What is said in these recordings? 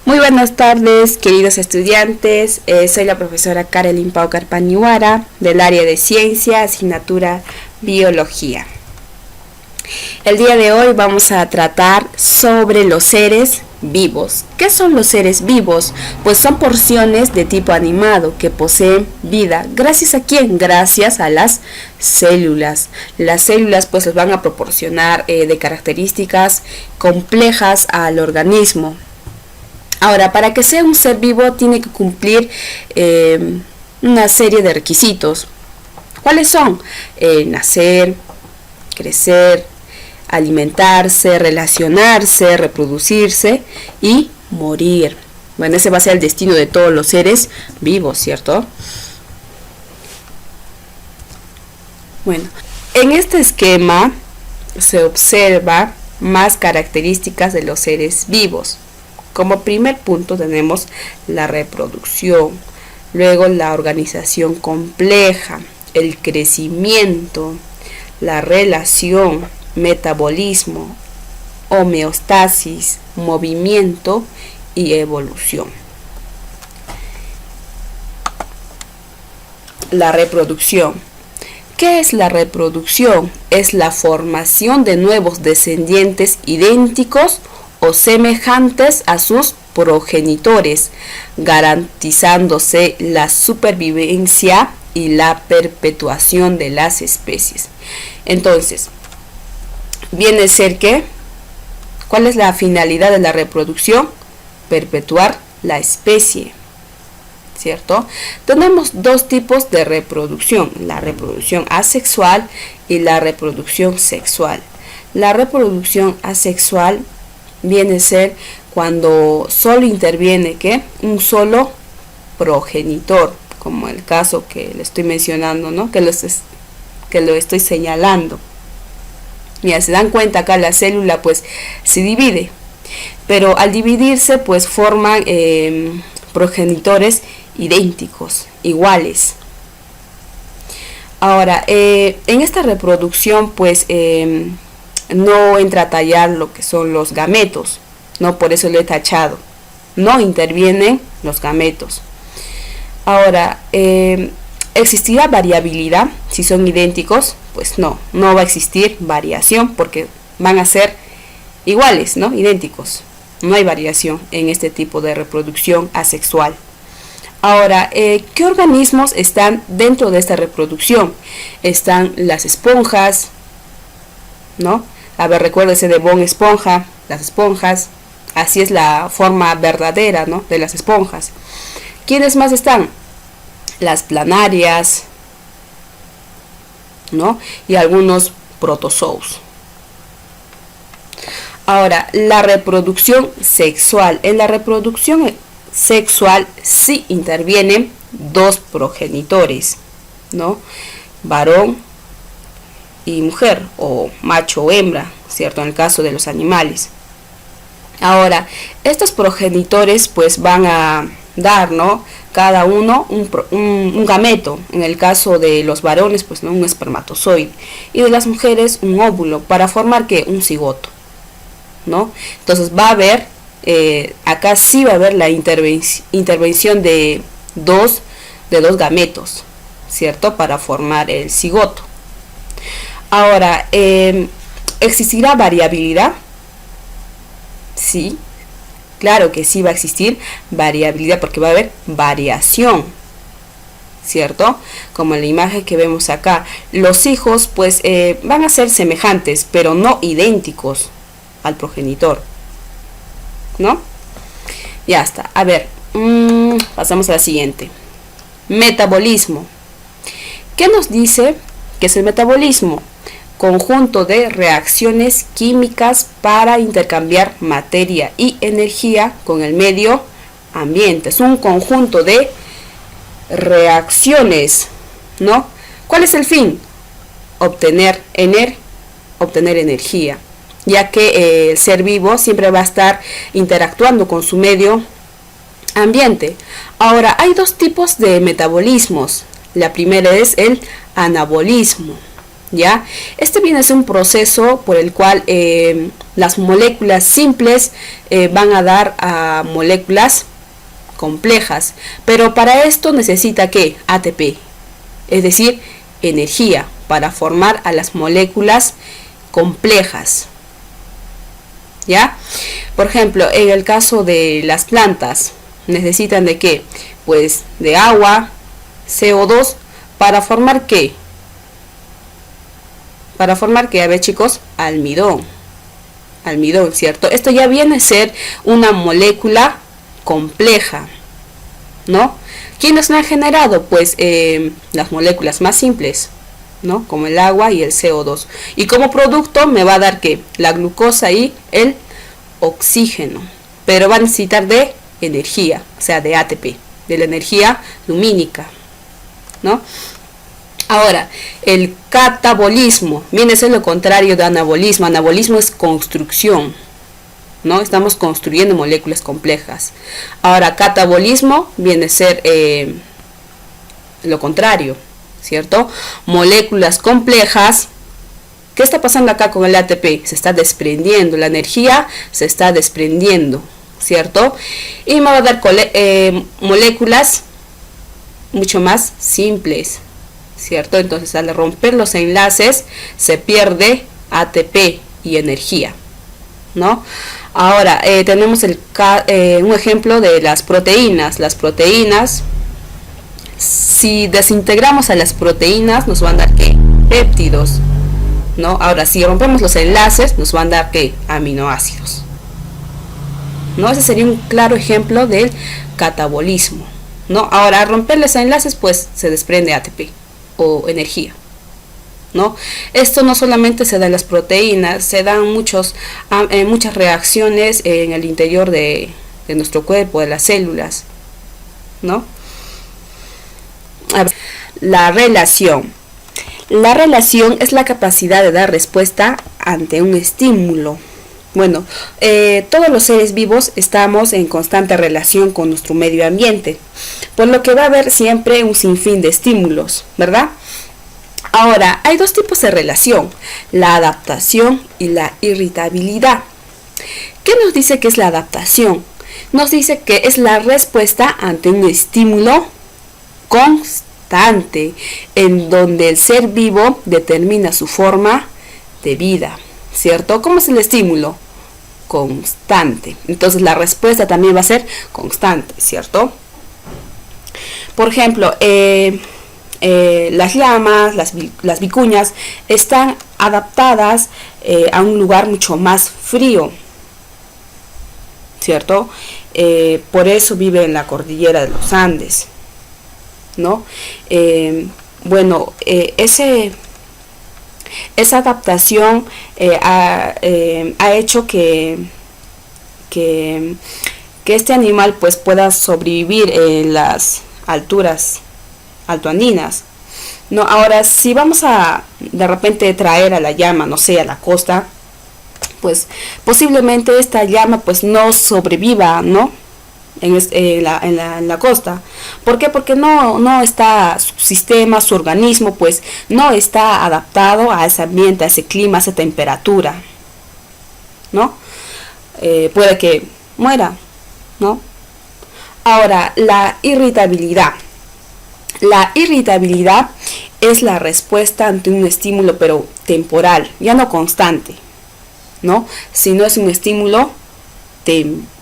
Muy buenas tardes, queridos estudiantes. Soy la profesora Karelin Paucar Paniwara del área de ciencia, asignatura biología. El día de hoy vamos a tratar sobre los seres vivos. ¿Qué son los seres vivos? Pues son porciones de tipo animado que poseen vida. ¿Gracias a quién? Gracias a las células. Las células pues les van a proporcionar de características complejas al organismo. Ahora, para que sea un ser vivo tiene que cumplir una serie de requisitos. ¿Cuáles son? Nacer, crecer, alimentarse, relacionarse, reproducirse y morir. Bueno, ese va a ser el destino de todos los seres vivos, ¿cierto? Bueno, en este esquema se observa más características de los seres vivos. Como primer punto tenemos la reproducción, luego la organización compleja, el crecimiento, la relación, metabolismo, homeostasis, movimiento y evolución. La reproducción. ¿Qué es la reproducción? Es la formación de nuevos descendientes idénticos o semejantes a sus progenitores, garantizándose la supervivencia y la perpetuación de las especies. Entonces, viene a ser que, ¿cuál es la finalidad de la reproducción? Perpetuar la especie, ¿cierto? Tenemos dos tipos de reproducción, la reproducción asexual y la reproducción sexual. La reproducción asexual viene a ser cuando solo interviene ¿qué? Un solo progenitor, como el caso que le estoy mencionando, ¿no? que lo estoy señalando. Mira, se dan cuenta acá la célula pues se divide, pero al dividirse pues forman progenitores idénticos, iguales. Ahora, en esta reproducción pues no entra a tallar lo que son los gametos, no, por eso lo he tachado, no intervienen los gametos. Ahora, ¿existirá variabilidad si son idénticos? Pues no va a existir variación porque van a ser iguales, ¿no? Idénticos. No hay variación en este tipo de reproducción asexual. Ahora, ¿qué organismos están dentro de esta reproducción? Están las esponjas, ¿no? A ver, recuérdese de Bob Esponja, las esponjas. Así es la forma verdadera, ¿no? De las esponjas. ¿Quiénes más están? Las planarias, ¿no? Y algunos protozoos. Ahora, la reproducción sexual. En la reproducción sexual sí intervienen dos progenitores, ¿no? Varón y mujer, o macho o hembra, ¿cierto? En el caso de los animales. Ahora, estos progenitores pues van a dar, ¿no? Cada uno un gameto. En el caso de los varones pues ¿no? Un espermatozoide, y de las mujeres un óvulo, para formar ¿qué? Un cigoto, ¿no? Entonces va a haber, acá sí va a haber la intervención de dos gametos, ¿cierto? Para formar el cigoto. Ahora, ¿existirá variabilidad? Sí, claro que sí va a existir variabilidad porque va a haber variación, ¿cierto? Como en la imagen que vemos acá, los hijos pues van a ser semejantes, pero no idénticos al progenitor, ¿no? Ya está. A ver, pasamos a la siguiente. Metabolismo. ¿Qué nos dice que es el metabolismo? Conjunto de reacciones químicas para intercambiar materia y energía con el medio ambiente. Es un conjunto de reacciones, ¿no? ¿Cuál es el fin? Obtener energía, ya que el ser vivo siempre va a estar interactuando con su medio ambiente. Ahora, hay dos tipos de metabolismos. La primera es el anabolismo, ¿ya? Este viene a ser un proceso por el cual las moléculas simples van a dar a moléculas complejas, pero para esto necesita ¿qué? ATP, es decir, energía para formar a las moléculas complejas, ¿ya? Por ejemplo, en el caso de las plantas, necesitan de ¿qué? Pues de agua, CO2, para formar ¿qué? Para formar ¿qué? A ver, chicos, almidón, ¿cierto? Esto ya viene a ser una molécula compleja, ¿no? ¿Quiénes la han generado? Pues las moléculas más simples, ¿no? Como el agua y el CO2. Y como producto me va a dar ¿qué? La glucosa y el oxígeno. Pero va a necesitar de energía, o sea, de ATP, de la energía lumínica, ¿no? Ahora, el catabolismo viene a ser lo contrario de anabolismo. Anabolismo es construcción, ¿no? Estamos construyendo moléculas complejas. Ahora, catabolismo viene a ser lo contrario, ¿cierto? Moléculas complejas. ¿Qué está pasando acá con el ATP? Se está desprendiendo, la energía se está desprendiendo, ¿cierto? Y me va a dar moléculas mucho más simples, ¿cierto? Entonces, al romper los enlaces se pierde ATP y energía, ¿no? Ahora tenemos un ejemplo de las proteínas. Las proteínas, si desintegramos a las proteínas, nos van a dar ¿qué? Péptidos, ¿no? Ahora, si rompemos los enlaces, nos van a dar ¿qué? Aminoácidos, ¿no? Ese sería un claro ejemplo del catabolismo, ¿no? Ahora, al romper los enlaces, pues se desprende ATP o energía, ¿no? Esto no solamente se da en las proteínas, se dan muchas reacciones en el interior de nuestro cuerpo, de las células, ¿no? A ver, la relación. La relación es la capacidad de dar respuesta ante un estímulo. Bueno, todos los seres vivos estamos en constante relación con nuestro medio ambiente, por lo que va a haber siempre un sinfín de estímulos, ¿verdad? Ahora, hay dos tipos de relación, la adaptación y la irritabilidad. ¿Qué nos dice que es la adaptación? Nos dice que es la respuesta ante un estímulo constante, en donde el ser vivo determina su forma de vida, ¿cierto? ¿Cómo es el estímulo? Constante. Entonces la respuesta también va a ser constante, ¿cierto? Por ejemplo, las llamas, las vicuñas están adaptadas a un lugar mucho más frío, ¿cierto? Por eso vive en la cordillera de los Andes, ¿no? Bueno, esa adaptación ha hecho que este animal pues pueda sobrevivir en las alturas altoandinas, ¿no? Ahora, si vamos a de repente traer a la llama, no sé, a la costa, pues posiblemente esta llama pues no sobreviva, ¿no? En la costa. ¿Por qué? Porque no está su sistema, su organismo pues no está adaptado a ese ambiente, a ese clima, a esa temperatura, ¿no? Puede que muera, ¿no? Ahora, la irritabilidad. La irritabilidad es la respuesta ante un estímulo, pero temporal, ya no constante, ¿no? Sino es un estímulo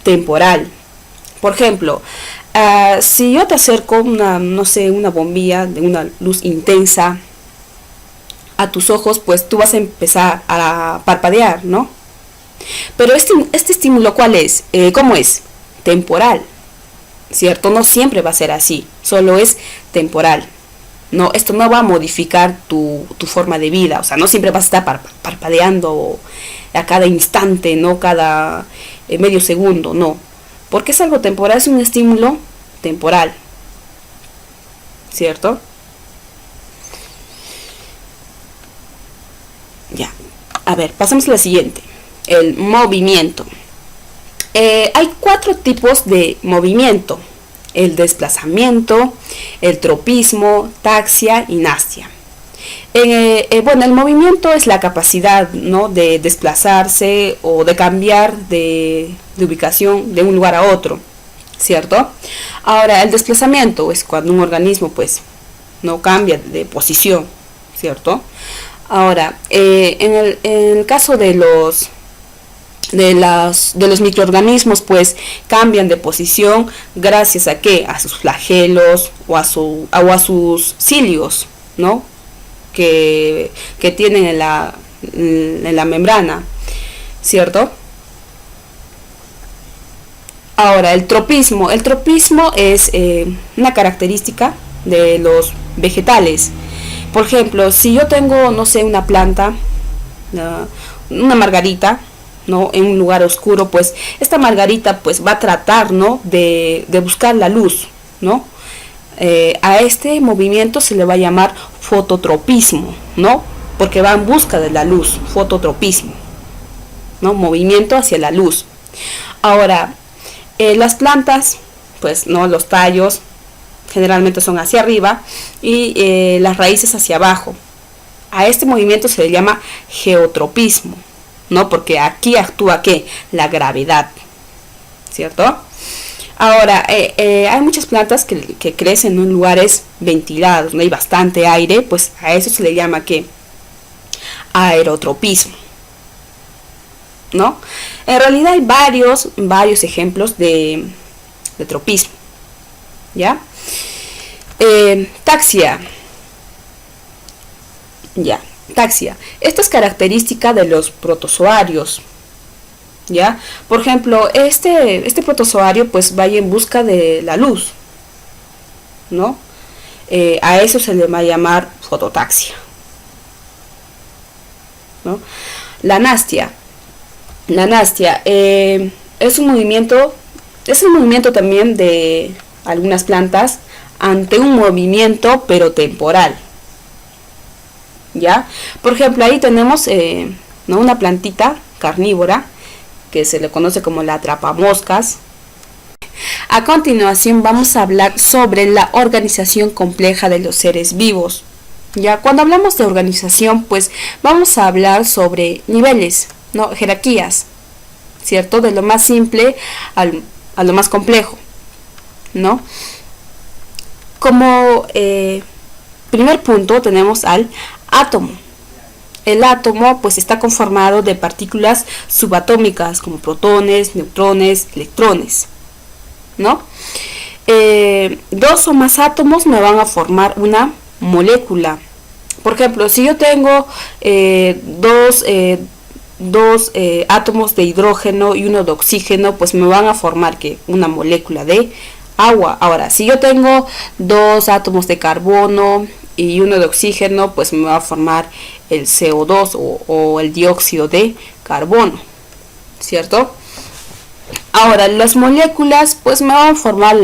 temporal. Por ejemplo, si yo te acerco una bombilla de una luz intensa a tus ojos, pues tú vas a empezar a parpadear, ¿no? Pero este estímulo, ¿cuál es? ¿Cómo es? Temporal, ¿cierto? No siempre va a ser así, solo es temporal. No, esto no va a modificar tu forma de vida, o sea, no siempre vas a estar parpadeando a cada instante, no cada medio segundo, no. Porque es algo temporal, es un estímulo temporal, ¿cierto? Ya, a ver, pasamos a la siguiente, el movimiento. Hay 4 tipos de movimiento: el desplazamiento, el tropismo, taxia y nastia. Bueno, el movimiento es la capacidad, ¿no?, de desplazarse o de cambiar de ubicación de un lugar a otro, ¿cierto? Ahora, el desplazamiento es cuando un organismo pues no cambia de posición, ¿cierto? Ahora, en el caso de los microorganismos, pues cambian de posición gracias a ¿qué? A sus flagelos o a sus cilios, ¿no?, que tienen en la membrana, ¿cierto? Ahora, el tropismo es una característica de los vegetales. Por ejemplo, si yo tengo, no sé, una planta, una margarita, ¿no?, en un lugar oscuro, pues esta margarita pues va a tratar, ¿no?, de buscar la luz, ¿no? A este movimiento se le va a llamar fototropismo, ¿no?, porque va en busca de la luz, fototropismo, ¿no?, movimiento hacia la luz. Ahora, las plantas, pues, ¿no?, los tallos generalmente son hacia arriba y las raíces hacia abajo. A este movimiento se le llama geotropismo, ¿no?, porque aquí actúa ¿qué? La gravedad, ¿cierto? Ahora, hay muchas plantas que crecen en lugares ventilados, no hay bastante aire, pues a eso se le llama ¿qué? Aerotropismo, ¿no? En realidad hay varios ejemplos de tropismo, ¿ya? Taxia. Ya, taxia. Esta es característica de los protozoarios, ¿ya? Por ejemplo, este protozoario pues va en busca de la luz, ¿no? A eso se le va a llamar fototaxia, ¿no? La nastia. La nastia es un movimiento también de algunas plantas ante un movimiento pero temporal, ¿ya? Por ejemplo, ahí tenemos ¿no?, una plantita carnívora que se le conoce como la atrapamoscas. A continuación vamos a hablar sobre la organización compleja de los seres vivos. Ya, cuando hablamos de organización, pues vamos a hablar sobre niveles, ¿no?, jerarquías, ¿cierto? De lo más simple a lo más complejo, ¿no? Como primer punto tenemos al átomo. El átomo pues está conformado de partículas subatómicas como protones, neutrones, electrones, ¿no? Dos o más átomos me van a formar una molécula. Por ejemplo, si yo tengo dos átomos de hidrógeno y uno de oxígeno, pues me van a formar ¿qué? Una molécula de agua. Ahora, si yo tengo dos átomos de carbono y uno de oxígeno, pues me va a formar el CO2 o el dióxido de carbono, ¿cierto? Ahora, las moléculas pues me van a formar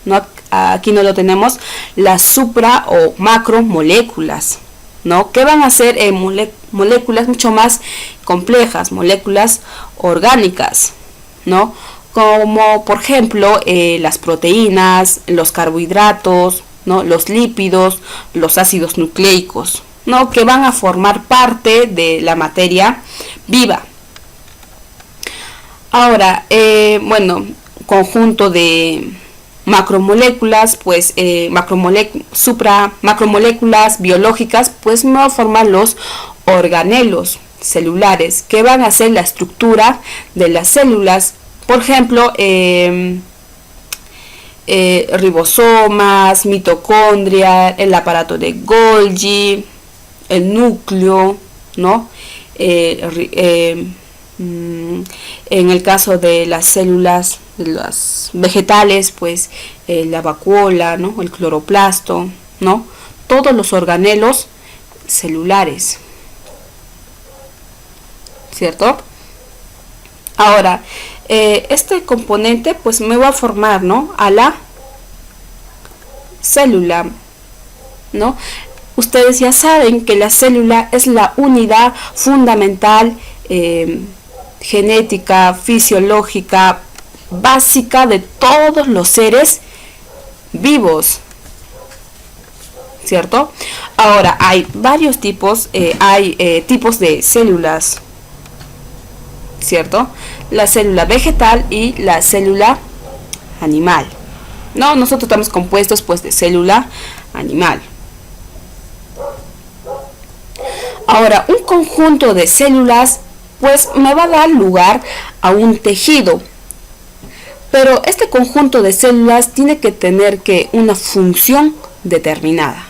¿no?, aquí no lo tenemos, las supra o macromoléculas, ¿no?, que van a ser moléculas mucho más complejas, moléculas orgánicas, ¿no?, como por ejemplo las proteínas, los carbohidratos, ¿no?, los lípidos, los ácidos nucleicos, ¿no?, que van a formar parte de la materia viva. Ahora, bueno, conjunto de macromoléculas, pues macromoléculas biológicas, pues me van a formar los organelos celulares, que van a ser la estructura de las células. Por ejemplo, ribosomas, mitocondria, el aparato de Golgi, el núcleo, ¿no? En el caso de las células, de los vegetales, pues la vacuola, ¿no?, el cloroplasto, ¿no?, todos los organelos celulares, ¿cierto? Ahora, este componente pues me va a formar, ¿no?, a la célula, ¿no? Ustedes ya saben que la célula es la unidad fundamental genética, fisiológica, básica de todos los seres vivos, ¿cierto? Ahora, hay varios tipos, tipos de células, ¿cierto? La célula vegetal y la célula animal. No, nosotros estamos compuestos pues de célula animal. Ahora, un conjunto de células pues me va a dar lugar a un tejido. Pero este conjunto de células tiene que tener una función determinada.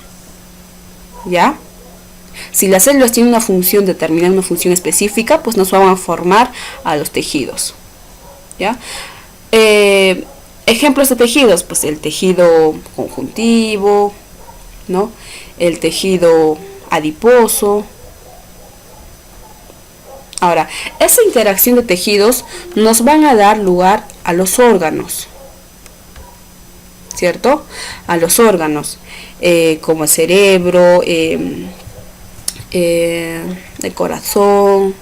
¿Ya? Si las células tienen una función determinada, una función específica, pues nos van a formar a los tejidos. ¿Ya? Ejemplos de tejidos, pues el tejido conjuntivo, ¿no? El tejido adiposo. Ahora, esa interacción de tejidos nos van a dar lugar a los órganos, ¿cierto? A los órganos, como el cerebro, el corazón,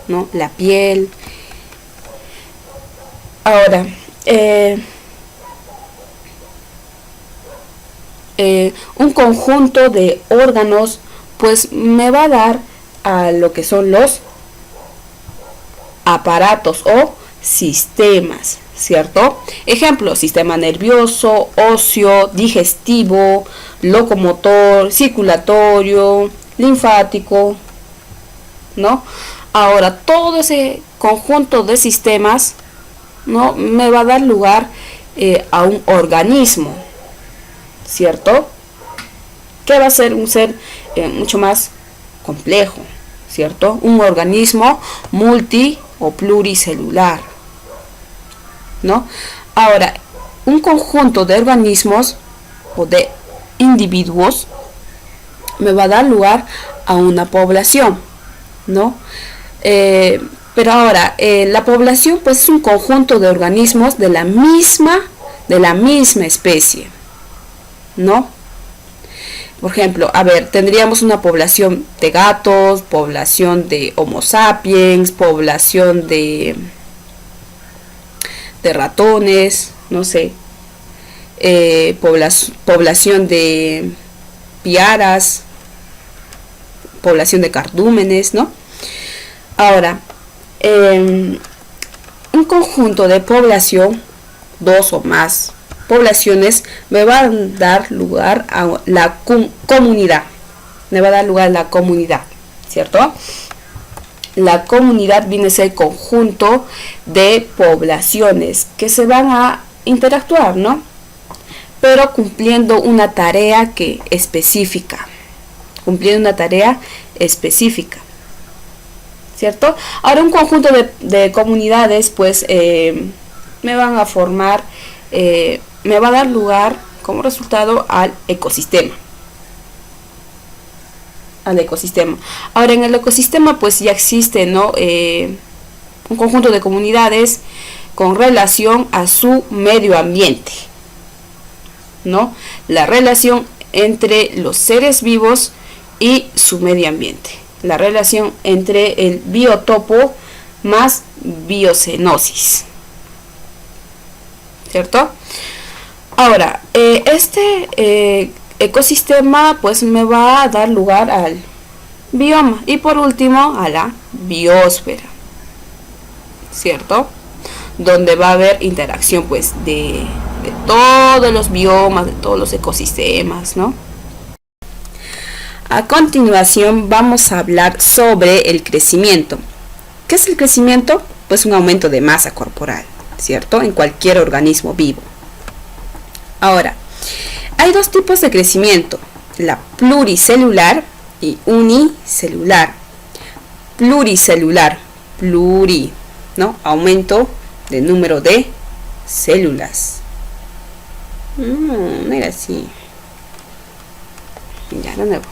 ¿no? La piel. Ahora, un conjunto de órganos pues me va a dar a lo que son los aparatos o sistemas, ¿cierto? Ejemplo, sistema nervioso, óseo, digestivo, locomotor, circulatorio, linfático, ¿no? Ahora, todo ese conjunto de sistemas, ¿no? Me va a dar lugar a un organismo, ¿cierto? Que va a ser un ser mucho más complejo, ¿cierto? Un organismo multi o pluricelular, ¿no? Ahora, un conjunto de organismos o de individuos me va a dar lugar a una población, ¿no? Pero ahora, la población pues es un conjunto de organismos de la misma especie, ¿no? Por ejemplo, a ver, tendríamos una población de gatos, población de Homo sapiens, población de ratones, no sé, población de piaras, población de cardúmenes, ¿no? Ahora, un conjunto de población, dos o más poblaciones, me va a dar lugar a la comunidad. Me va a dar lugar a la comunidad, ¿cierto? La comunidad viene a ser el conjunto de poblaciones que se van a interactuar, ¿no? Pero cumpliendo una tarea específica. Cumpliendo una tarea específica, ¿cierto? Ahora, un conjunto de comunidades, pues, me van a formar, me va a dar lugar como resultado al ecosistema. Ahora, en el ecosistema pues ya existe, ¿no? Un conjunto de comunidades con relación a su medio ambiente, ¿no? La relación entre los seres vivos y su medio ambiente. La relación entre el biotopo más biocenosis, ¿cierto? Ahora, este ecosistema pues me va a dar lugar al bioma y por último a la biosfera, ¿cierto? Donde va a haber interacción pues de todos los biomas, de todos los ecosistemas, ¿no? A continuación vamos a hablar sobre el crecimiento. ¿Qué es el crecimiento? Pues un aumento de masa corporal, ¿cierto? En cualquier organismo vivo. Ahora, hay dos tipos de crecimiento, la pluricelular y unicelular. Pluricelular, ¿no? Aumento de número de células. No era así. Ya, de nuevo.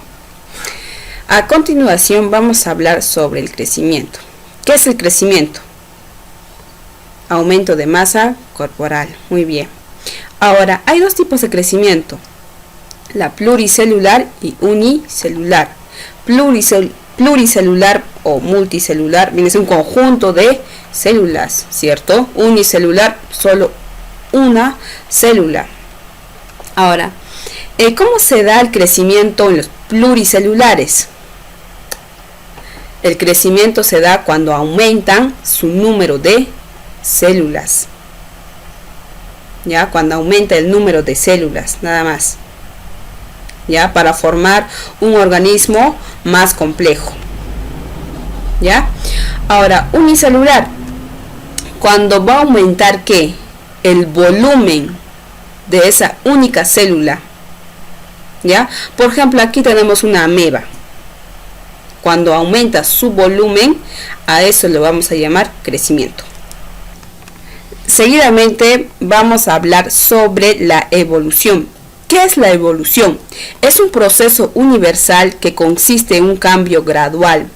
A continuación vamos a hablar sobre el crecimiento. ¿Qué es el crecimiento? Aumento de masa corporal. Muy bien. Ahora, hay dos tipos de crecimiento, la pluricelular y unicelular. Pluricelular o multicelular viene a ser un conjunto de células, ¿cierto? Unicelular, solo una célula. Ahora, ¿Cómo se da el crecimiento en los pluricelulares? El crecimiento se da cuando aumentan su número de células. ¿Ya? Cuando aumenta el número de células, nada más. ¿Ya? Para formar un organismo más complejo. ¿Ya? Ahora, unicelular. Cuando va a aumentar ¿qué? El volumen de esa única célula. ¿Ya? Por ejemplo, aquí tenemos una ameba. Cuando aumenta su volumen, a eso le vamos a llamar crecimiento. Seguidamente vamos a hablar sobre la evolución. ¿Qué es la evolución? Es un proceso universal que consiste en un cambio gradual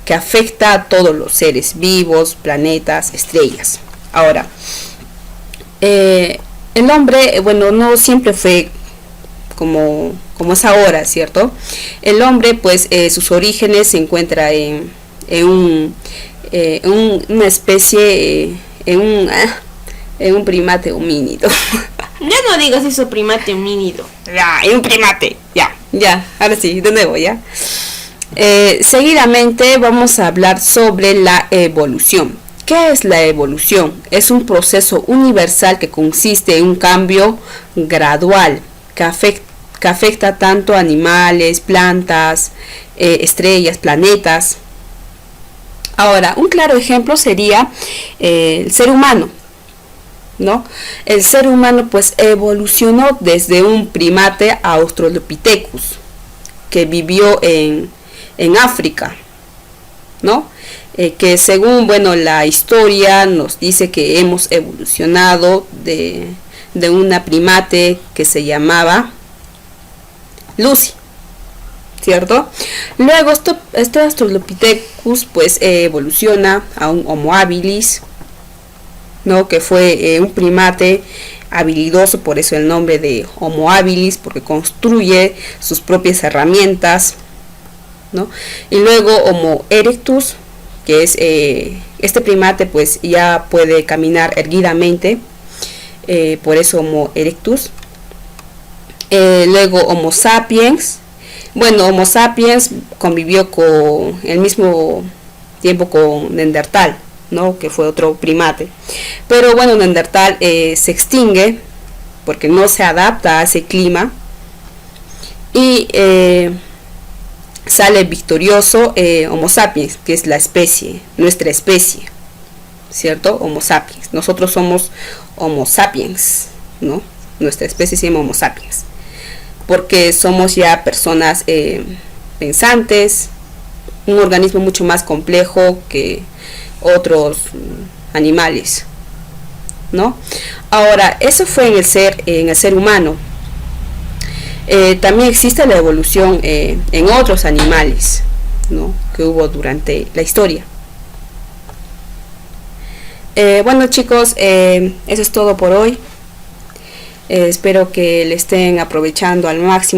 que afecta a todos los seres vivos, planetas, estrellas. Ahora, el hombre, bueno, no siempre fue como es ahora, ¿cierto? El hombre, pues, sus orígenes se encuentra en una especie, en un primate homínido. Ya no digas eso, primate homínido. Ya, en un primate, ya, ahora sí, de nuevo, ya. Seguidamente vamos a hablar sobre la evolución. ¿Qué es la evolución? Es un proceso universal que consiste en un cambio gradual que afecta tanto a animales, plantas, estrellas, planetas. Ahora, un claro ejemplo sería el ser humano, ¿no? El ser humano pues evolucionó desde un primate a Australopithecus, que vivió en África, ¿no? Que según, bueno, la historia nos dice que hemos evolucionado de una primate que se llamaba Lucy, ¿cierto? Luego este Australopithecus pues evoluciona a un Homo habilis, ¿no? Que fue un primate habilidoso, por eso el nombre de Homo habilis, porque construye sus propias herramientas, ¿no? Y luego Homo erectus, que es este primate pues ya puede caminar erguidamente, por eso Homo erectus. Luego Homo sapiens. Bueno, Homo sapiens convivió con el mismo tiempo con Neandertal, ¿no? Que fue otro primate. Pero bueno, Neandertal se extingue porque no se adapta a ese clima. Y sale victorioso Homo sapiens, que es la especie, nuestra especie, ¿cierto? Homo sapiens. Nosotros somos Homo sapiens, ¿no? Nuestra especie se llama Homo sapiens, porque somos ya personas pensantes, un organismo mucho más complejo que otros animales, ¿no? Ahora, eso fue en el ser humano. También existe la evolución en otros animales, ¿no? Que hubo durante la historia. Bueno, chicos, eso es todo por hoy. Espero que le estén aprovechando al máximo.